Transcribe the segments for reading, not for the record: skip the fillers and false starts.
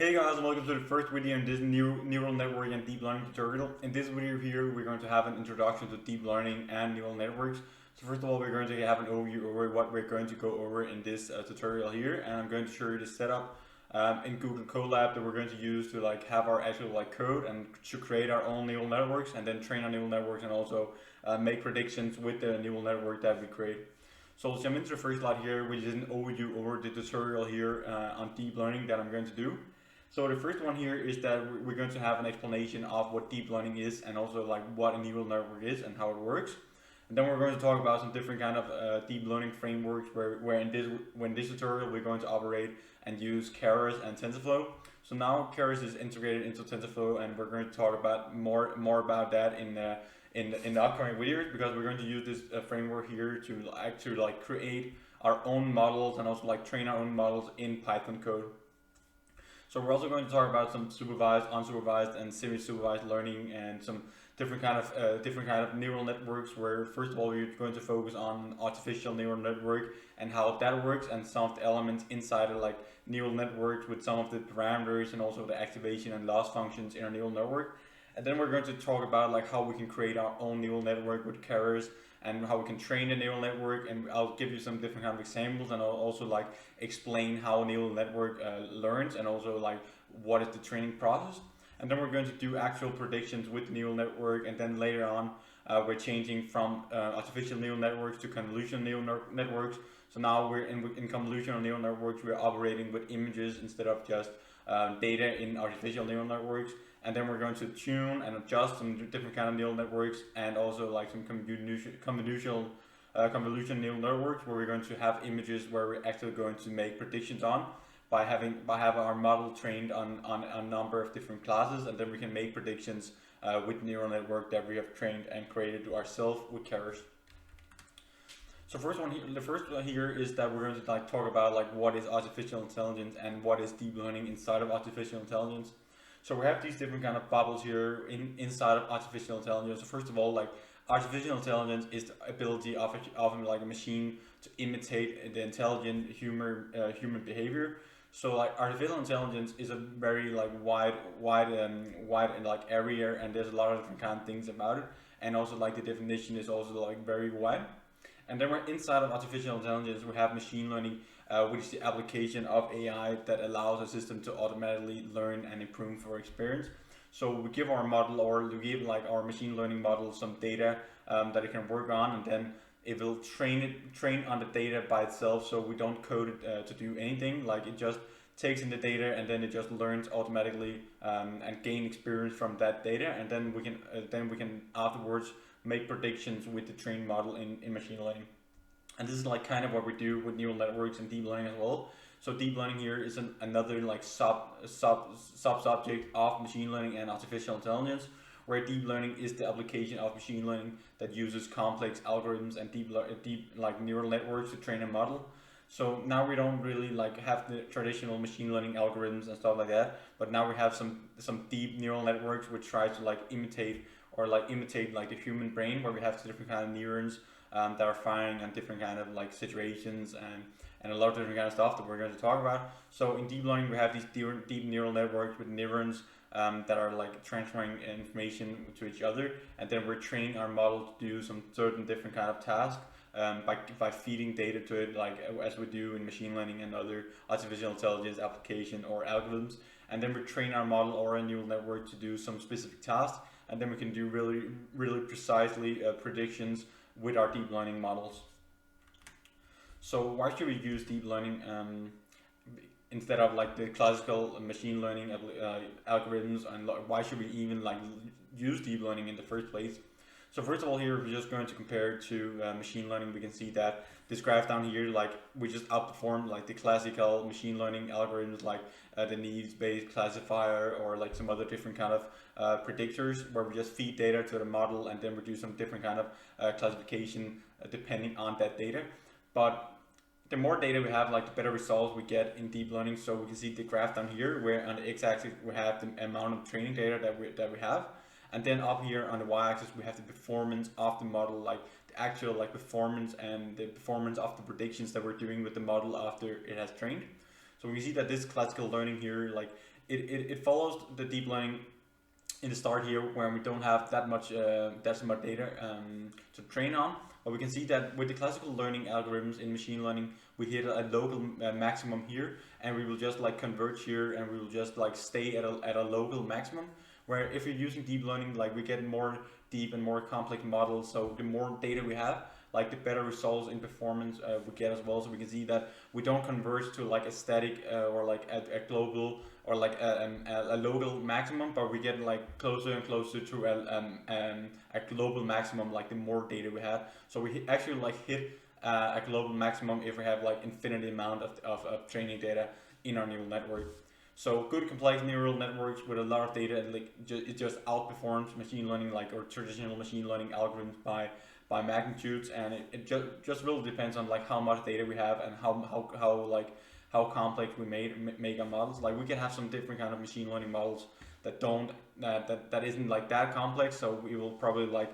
Hey guys, and welcome to the first video in this new neural network and deep learning tutorial. In this video here, we're going to have an introduction to deep learning and neural networks. So first of all, we're going to have an overview over what we're going to go over in this tutorial here, and I'm going to show you the setup in Google Colab that we're going to use to have our actual code and to create our own neural networks and then train our neural networks and also make predictions with the neural network that we create. So let's jump into the first slide here, which is an overview over the tutorial here on deep learning that I'm going to do. So the first one here is that we're going to have an explanation of what deep learning is and also what a neural network is and how it works. And then we're going to talk about some different kind of deep learning frameworks where in this tutorial we're going to operate and use Keras and TensorFlow. So now Keras is integrated into TensorFlow, and we're going to talk about more about that in the upcoming videos, because we're going to use this framework here to actually create our own models and also train our own models in Python code. So we're also going to talk about some supervised, unsupervised, and semi-supervised learning and some different kind of neural networks. Where first of all we're going to focus on artificial neural network and how that works, and some of the elements inside of neural networks with some of the parameters and also the activation and loss functions in our neural network. And then we're going to talk about how we can create our own neural network with Keras and how we can train the neural network, and I'll give you some different kind of examples, and I'll also explain how a neural network learns and also what is the training process. And then we're going to do actual predictions with the neural network, and then later on we're changing from artificial neural networks to convolutional neural networks. So now we're in convolutional neural networks, we're operating with images instead of just data in artificial neural networks. And then we're going to tune and adjust some different kind of neural networks, and also some convolutional neural networks where we're going to have images where we're actually going to make predictions on by having our model trained on a number of different classes, and then we can make predictions with neural network that we have trained and created ourselves with Keras. So the first one here is that we're going to talk about what is artificial intelligence and what is deep learning inside of artificial intelligence. So we have these different kind of bubbles here inside of artificial intelligence. So first of all, artificial intelligence is the ability of a machine to imitate the intelligent human behavior. So artificial intelligence is a very wide area, and there's a lot of different kind of things about it, and also the definition is also very wide. And then we're inside of artificial intelligence, we have machine learning, which is the application of AI that allows a system to automatically learn and improve for experience. So we give our model, or we give our machine learning model, some data that it can work on, and then it will train on the data by itself. So we don't code it to do anything. It just takes in the data, and then it just learns automatically and gain experience from that data, and then we can afterwards make predictions with the trained model in machine learning. And this is kind of what we do with neural networks and deep learning as well. So deep learning here is another sub-subject of machine learning and artificial intelligence, where deep learning is the application of machine learning that uses complex algorithms and deep neural networks to train a model. So now we don't really have the traditional machine learning algorithms and stuff like that, but now we have some deep neural networks which try to imitate the human brain, where we have different kind of neurons that are firing on different kind of situations and a lot of different kind of stuff that we're going to talk about. So in deep learning we have these deep neural networks with neurons that are transferring information to each other, and then we're training our model to do some certain different kind of tasks by feeding data to it, as we do in machine learning and other artificial intelligence application or algorithms. And then we train our model or a neural network to do some specific tasks, and then we can do really precisely predictions with our deep learning models. So why should we use deep learning instead of the classical machine learning algorithms, and why should we even use deep learning in the first place? So first of all, here we're just going to compare it to machine learning. We can see that this graph down here, we just outperformed the classical machine learning algorithms, the needs-based classifier, or some other different kind of predictors, where we just feed data to the model and then we do some different kind of classification depending on that data. But the more data we have, the better results we get in deep learning. So we can see the graph down here, where on the x-axis we have the amount of training data that we have. And then up here on the y-axis we have the performance of the model, the actual performance and the performance of the predictions that we're doing with the model after it has trained. So we see that this classical learning here, it follows the deep learning in the start here, where we don't have that much data to train on. But we can see that with the classical learning algorithms in machine learning, we hit a local maximum here, and we will just like converge here, and we will just like stay at a local maximum. Where if you're using deep learning, like we get more deep and more complex models, so the more data we have, like the better results in performance we get as well. So we can see that we don't converge to like a static or like a global or like a local maximum, but we get like closer and closer to a global maximum, like the more data we have. So we actually like hit a global maximum if we have like infinity amount of training data in our neural network. So good complex neural networks with a lot of data, like it just outperforms machine learning, like or traditional machine learning algorithms by magnitudes, and it just really depends on like how much data we have and how complex we make our models. Like we can have some different kind of machine learning models that don't that isn't like that complex, so we will probably like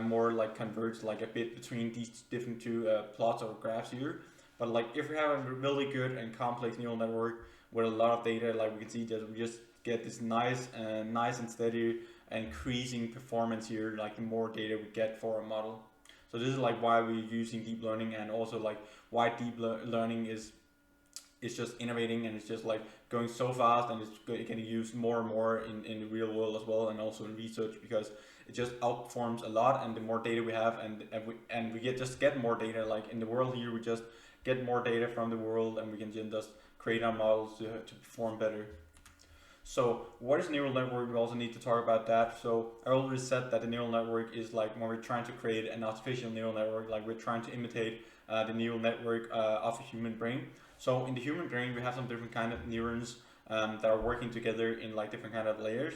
more like converge like a bit between these different two plots or graphs here. But like if we have a really good and complex neural network with a lot of data, like we can see that we just get this nice and steady increasing performance here, like the more data we get for a model. So this is like why we're using deep learning, and also like why deep learning is just innovating, and it's just like going so fast, and it's getting used more and more in the real world as well, and also in research, because it just outperforms a lot. And the more data we have, and we get more data, like in the world here, we just get more data from the world, and we can just create our models to perform better. So what is neural network? We also need to talk about that. So I already said that the neural network is like when we're trying to create an artificial neural network, like we're trying to imitate the neural network of a human brain. So in the human brain, we have some different kind of neurons that are working together in like different kind of layers.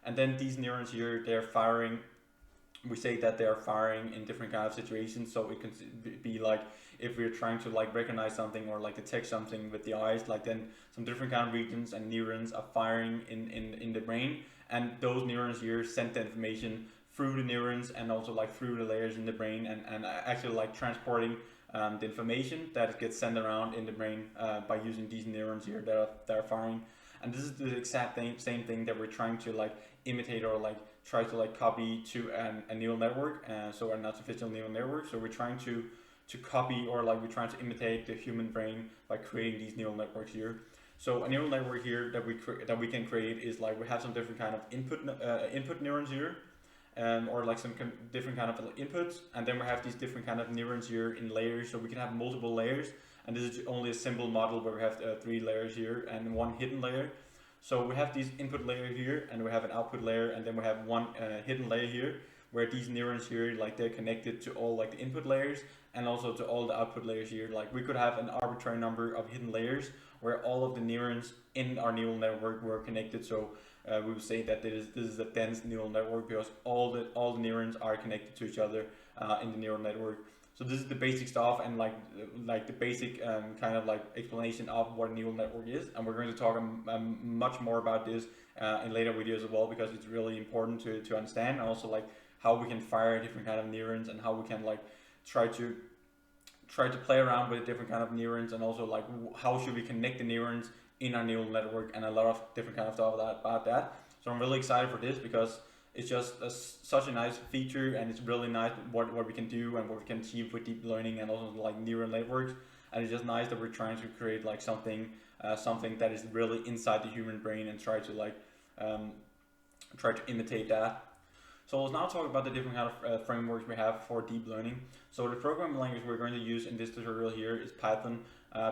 And then these neurons here, they're firing. We say that they are firing in different kind of situations. So it can be like if we're trying to like recognize something or like detect something with the eyes, like then some different kind of regions and neurons are firing in the brain, and those neurons here send the information through the neurons and also like through the layers in the brain, and actually like transporting the information that gets sent around in the brain by using these neurons here that are firing. And this is the exact same thing that we're trying to like imitate or like try to like copy to a neural network, so an artificial neural network. So we're trying to copy, or like we're trying to imitate the human brain by creating these neural networks here. So a neural network here that we can create is like we have some different kind of input neurons here, or like some different kind of inputs, and then we have these different kind of neurons here in layers. So we can have multiple layers, and this is only a simple model where we have 3 layers here and 1 hidden layer. So we have these input layer here, and we have an output layer, and then we have 1 hidden layer here, where these neurons here, like they're connected to all like the input layers and also to all the output layers here. Like we could have an arbitrary number of hidden layers where all of the neurons in our neural network were connected. So we would say that this is a dense neural network because all the neurons are connected to each other in the neural network. So this is the basic stuff, and like the basic kind of like explanation of what a neural network is. And we're going to talk much more about this in later videos as well, because it's really important to understand, and also like how we can fire different kind of neurons, and how we can like try to play around with different kind of neurons, and also like how should we connect the neurons in our neural network, and a lot of different kind of stuff about that. So I'm really excited for this, because it's just such a nice feature, and it's really nice what we can do and what we can achieve with deep learning and also like neural networks. And it's just nice that we're trying to create like something that is really inside the human brain, and try to imitate that. So let's now talk about the different kind of frameworks we have for deep learning. So the programming language we're going to use in this tutorial here is Python,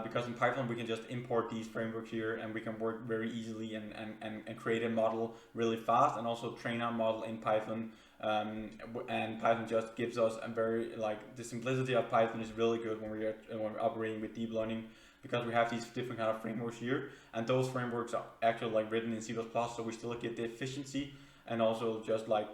because in Python we can just import these frameworks here, and we can work very easily and create a model really fast, and also train our model in Python. And Python just gives us a very the simplicity of Python is really good when we're operating with deep learning, because we have these different kind of frameworks here, and those frameworks are actually like written in C++, so we still get the efficiency and also just like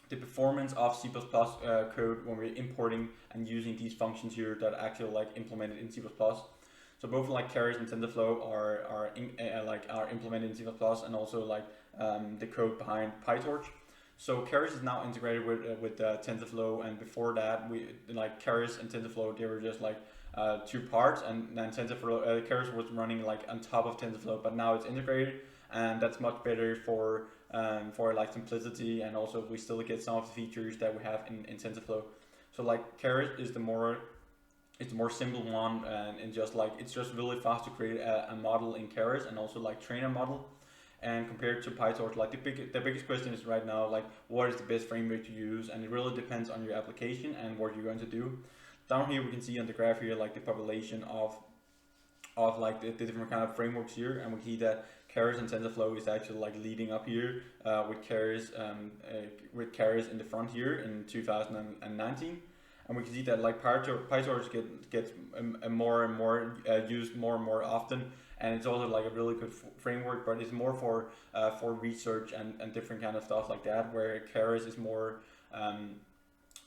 the performance of C++ code when we're importing and using these functions here that are actually like implemented in C++. So both like Keras and TensorFlow are implemented in C++, and also like the code behind PyTorch. So Keras is now integrated with TensorFlow, and before that we like Keras and TensorFlow, they were just like 2 parts, and then TensorFlow Keras was running like on top of TensorFlow, but now it's integrated, and that's much better for like simplicity, and also we still get some of the features that we have in TensorFlow. So like Keras is the more simple one, and just like it's just really fast to create a model in Keras and also like train a model. And compared to PyTorch, like the biggest question is right now like what is the best framework to use, and it really depends on your application and what you're going to do. Down here we can see on the graph here like the population of like the different kind of frameworks here, and we see that Keras and TensorFlow is actually like leading up here with Keras in the front here in 2019. And we can see that like PyTorch gets more and more used more and more often, and it's also like a really good framework, but it's more for research and different kind of stuff like that. Where Keras is more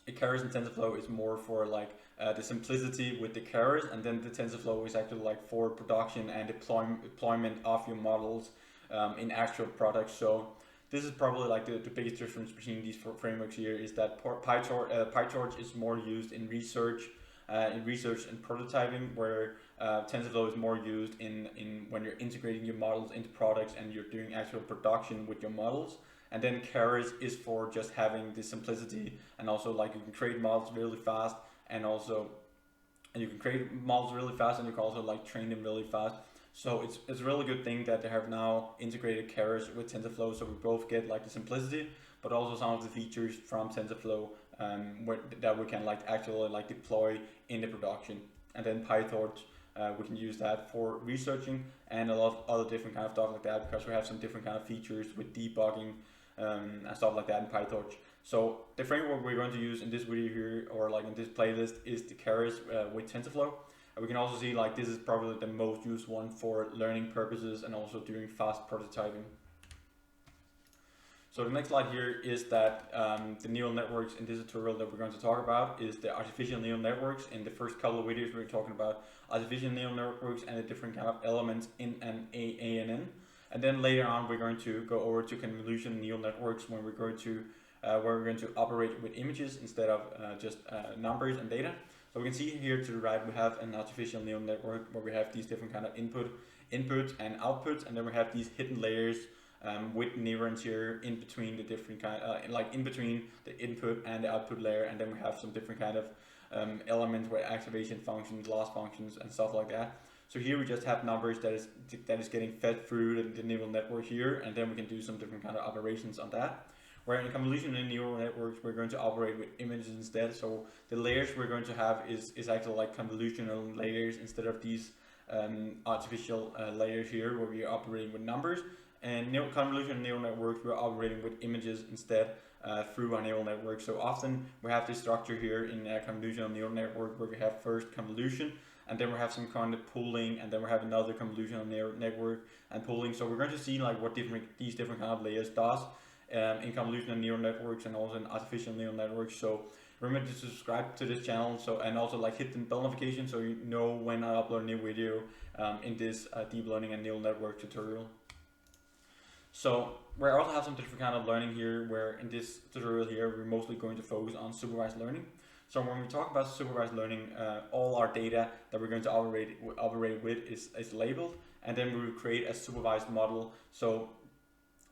Keras and TensorFlow is more for like the simplicity with the Keras, and then the TensorFlow is actually like for production and deployment of your models in actual products. So this is probably like the biggest difference between these frameworks here, is that PyTorch is more used in research and prototyping, where TensorFlow is more used in when you're integrating your models into products and you're doing actual production with your models. And then Keras is for just having the simplicity, and also like you can create models really fast, and you can create models really fast, and you can also like train them really fast. So it's a really good thing that they have now integrated Keras with TensorFlow, so we both get like the simplicity, but also some of the features from TensorFlow that we can like actually like deploy in the production. And then PyTorch, we can use that for researching and a lot of other different kind of stuff like that, because we have some different kind of features with debugging and stuff like that in PyTorch. So the framework we're going to use in this video here, or like in this playlist, is the Keras with TensorFlow. We can also see like this is probably the most used one for learning purposes and also doing fast prototyping. So the next slide here is that the neural networks in this tutorial that we're going to talk about is the artificial neural networks. In the first couple of videos we were talking about artificial neural networks and the different kind of elements in an ANN. And then later on we're going to go over to convolutional neural networks, when we're going to operate with images instead of just numbers and data. So we can see here to the right we have an artificial neural network where we have these different kind of input and outputs, and then we have these hidden layers with neurons here in between the different kind like in between the input and the output layer, and then we have some different kind of elements with activation functions, loss functions, and stuff like that. So here we just have numbers that is getting fed through the neural network here, and then we can do some different kind of operations on that. Where in convolutional neural networks we're going to operate with images instead. So the layers we're going to have is actually like convolutional layers instead of these artificial layers here where we are operating with numbers. And convolutional neural networks we're operating with images instead through our neural network. So often we have this structure here in a convolutional neural network where we have first convolution, and then we have some kind of pooling, and then we have another convolutional neural network and pooling. So we're going to see like what these different kind of layers does in convolutional neural networks and also in artificial neural networks. So remember to subscribe to this channel, and also like hit the bell notification so you know when I upload a new video in this deep learning and neural network tutorial. So we also have some different kind of learning here, where in this tutorial here we're mostly going to focus on supervised learning. So when we talk about supervised learning, all our data that we're going to operate with is labeled, and then we will create a supervised model. So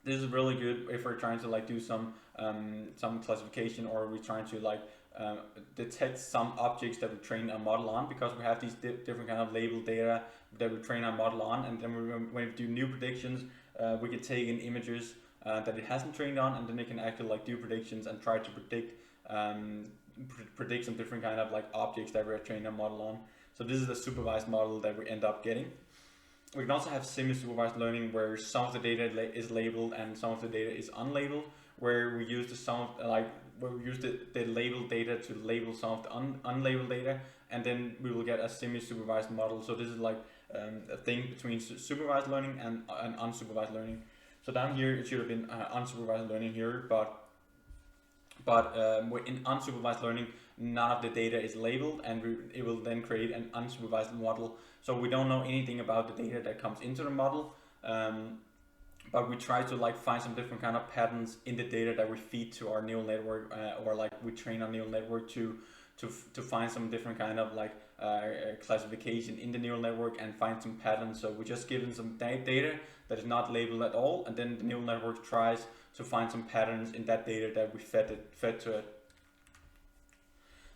this is really good if we're trying to like do some classification, or we're trying to like detect some objects that we train a model on, because we have these different kind of labeled data that we train our model on, and then when we do new predictions, we can take in images that it hasn't trained on, and then it can actually like do predictions and try to predict some different kind of like objects that we're training a model on. So this is the supervised model that we end up getting. We can also have semi-supervised learning, where some of the data is labeled and some of the data is unlabeled, where we use the labeled data to label some of the unlabeled data, and then we will get a semi-supervised model. So this is like a thing between supervised learning and unsupervised learning. So down here it should have been unsupervised learning here, but in unsupervised learning none of the data is labeled, and it will then create an unsupervised model. So we don't know anything about the data that comes into the model, but we try to like find some different kind of patterns in the data that we feed to our neural network, or like we train our neural network to find some different kind of like classification in the neural network and find some patterns. So we just give them some data that is not labeled at all, and then the neural network tries to find some patterns in that data that we fed to it.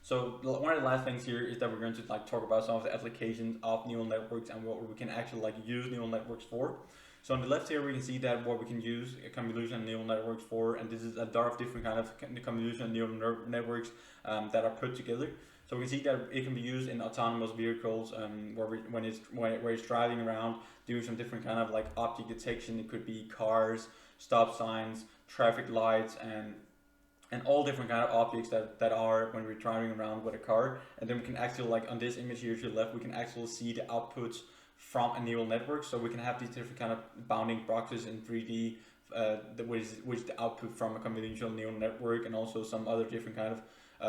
So one of the last things here is that we're going to like talk about some of the applications of neural networks and what we can actually like use neural networks for. So on the left here we can see that what we can use convolutional neural networks for, and this is a lot of different kind of convolutional neural networks that are put together. So we can see that it can be used in autonomous vehicles where it's driving around, doing some different kind of like object detection. It could be cars, stop signs, traffic lights, and all different kind of objects that are when we're driving around with a car. And then we can actually, like on this image here to the left, we can actually see the outputs from a neural network. So we can have these different kind of bounding boxes in 3D, which is the output from a convolutional neural network, and also some other different kind of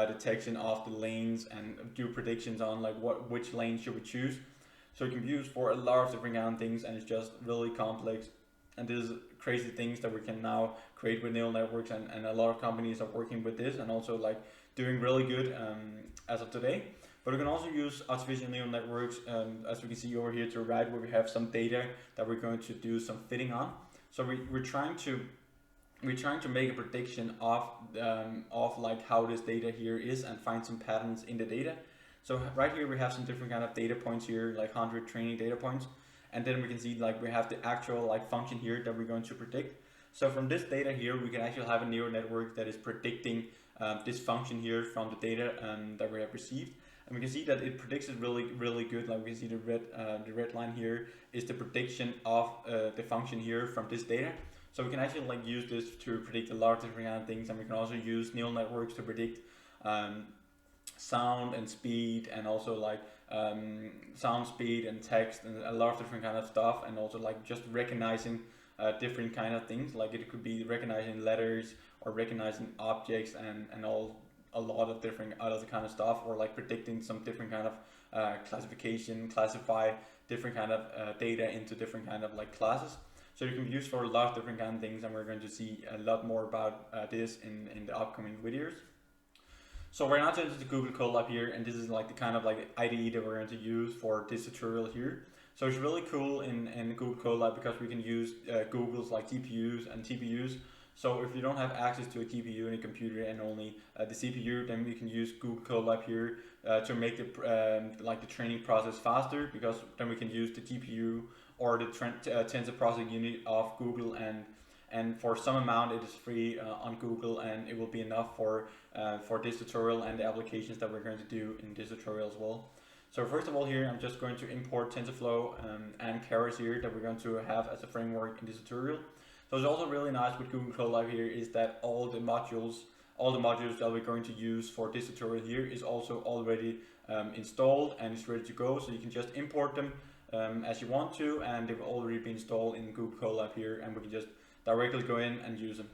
detection of the lanes and do predictions on like which lane should we choose. So it can be used for a lot of different kind of things, and it's just really complex. And this is crazy things that we can now create with neural networks, and a lot of companies are working with this and also like doing really good as of today. But we can also use artificial neural networks, as we can see over here to the right, where we have some data that we're going to do some fitting on. So we're trying to make a prediction of like how this data here is and find some patterns in the data. So right here we have some different kind of data points here, like 100 training data points. And then we can see like we have the actual like function here that we're going to predict. So from this data here, we can actually have a neural network that is predicting this function here from the data that we have received. And we can see that it predicts it really good. Like we can see the red line here is the prediction of the function here from this data. So we can actually like use this to predict a lot of different kind of things, and we can also use neural networks to predict sound and speed, and also like sound, speed, and text, and a lot of different kind of stuff, and also like just recognizing different kind of things. Like it could be recognizing letters or recognizing objects and a lot of different other kind of stuff, or like predicting some different kind of classify different kind of data into different kind of like classes. So you can be used for a lot of different kind of things, and we're going to see a lot more about this in the upcoming videos. So we're now into the Google Colab here, and this is like the kind of like IDE that we're going to use for this tutorial here. So it's really cool in Google Colab because we can use Google's like GPUs and TPUs. So if you don't have access to a GPU in a computer and only the CPU, then you can use Google Colab here to make the training process faster, because then we can use the GPU or the tensor processing unit of Google, and for some amount it is free on Google, and it will be enough for this tutorial and the applications that we're going to do in this tutorial as well. So first of all here, I'm just going to import TensorFlow and Keras here that we're going to have as a framework in this tutorial. So it's also really nice with Google Colab here is that all the modules that we're going to use for this tutorial here is also already installed and it's ready to go. So you can just import them as you want to, and they've already been installed in Google Colab here, and we can just directly go in and use them.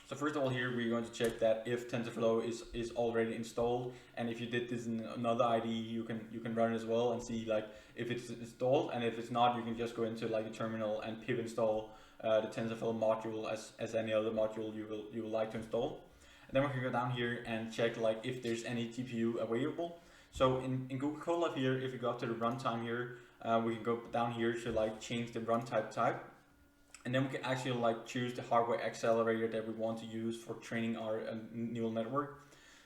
So first of all here, we're going to check that if TensorFlow is already installed, and if you did this in another IDE, you can run it as well and see like if it's installed, and if it's not, you can just go into like a terminal and pip install the TensorFlow module as any other module you would like to install. And then we can go down here and check like if there's any GPU available. So in Google Colab here, if you go up to the runtime here, we can go down here to like change the runtime type. And then we can actually like choose the hardware accelerator that we want to use for training our neural network.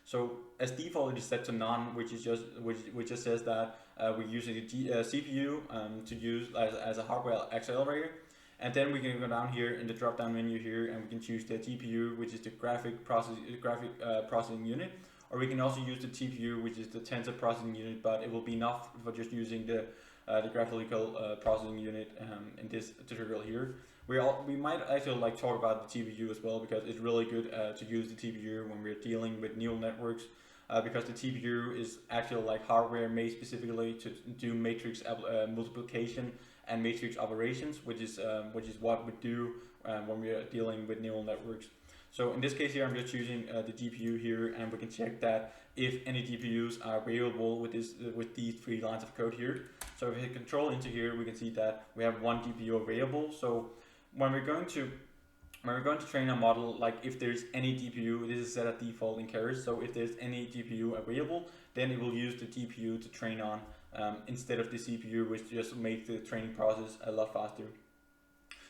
So as default, it is set to none, which just says that we're using the CPU to use as a hardware accelerator. And then we can go down here in the drop down menu here, and we can choose the GPU, which is the graphic processing unit, or we can also use the TPU, which is the tensor processing unit, but it will be enough for just using the graphical processing unit in this tutorial here. We might actually like talk about the TPU as well, because it's really good to use the TPU when we're dealing with neural networks, because the TPU is actually like hardware made specifically to do matrix multiplication and matrix operations, which is what we do when we are dealing with neural networks. So in this case here, I'm just choosing the GPU here, and we can check that if any GPUs are available with these 3 lines of code here. So if we hit Control into here, we can see that we have 1 GPU available. So when we're going to We're going to train a model like if there's any GPU, this is set at default in Keras, so if there's any GPU available, then it will use the GPU to train on instead of the CPU, which just makes the training process a lot faster.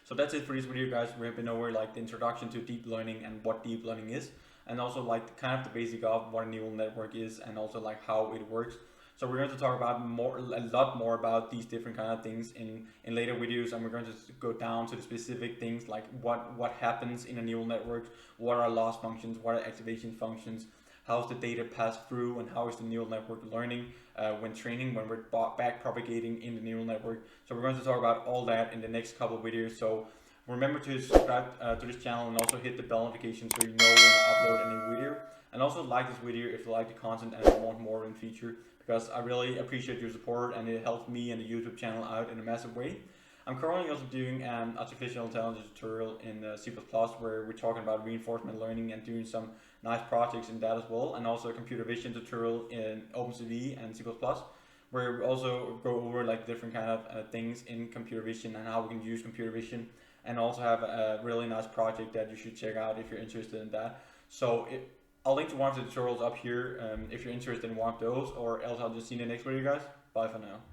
So that's it for this video, guys. We have been over like the introduction to deep learning and what deep learning is, and also like kind of the basic of what a neural network is and also like how it works. So we're going to talk about a lot more about these different kind of things in later videos, and we're going to go down to the specific things like what happens in a neural network, what are loss functions, what are activation functions, how's the data passed through, and how is the neural network learning when training, when we're back propagating in the neural network. So we're going to talk about all that in the next couple of videos. So remember to subscribe to this channel and also hit the bell notification so you know when I upload a new video. And also like this video if you like the content and you want more in future, because I really appreciate your support and it helps me and the YouTube channel out in a massive way. I'm currently also doing an artificial intelligence tutorial in C++ where we're talking about reinforcement learning and doing some nice projects in that as well, and also a computer vision tutorial in OpenCV and C++, where we also go over like different kind of things in computer vision and how we can use computer vision, and also have a really nice project that you should check out if you're interested in that. So I'll link to one of the tutorials up here if you're interested in one of those, or else I'll just see you in the next video, guys. Bye for now.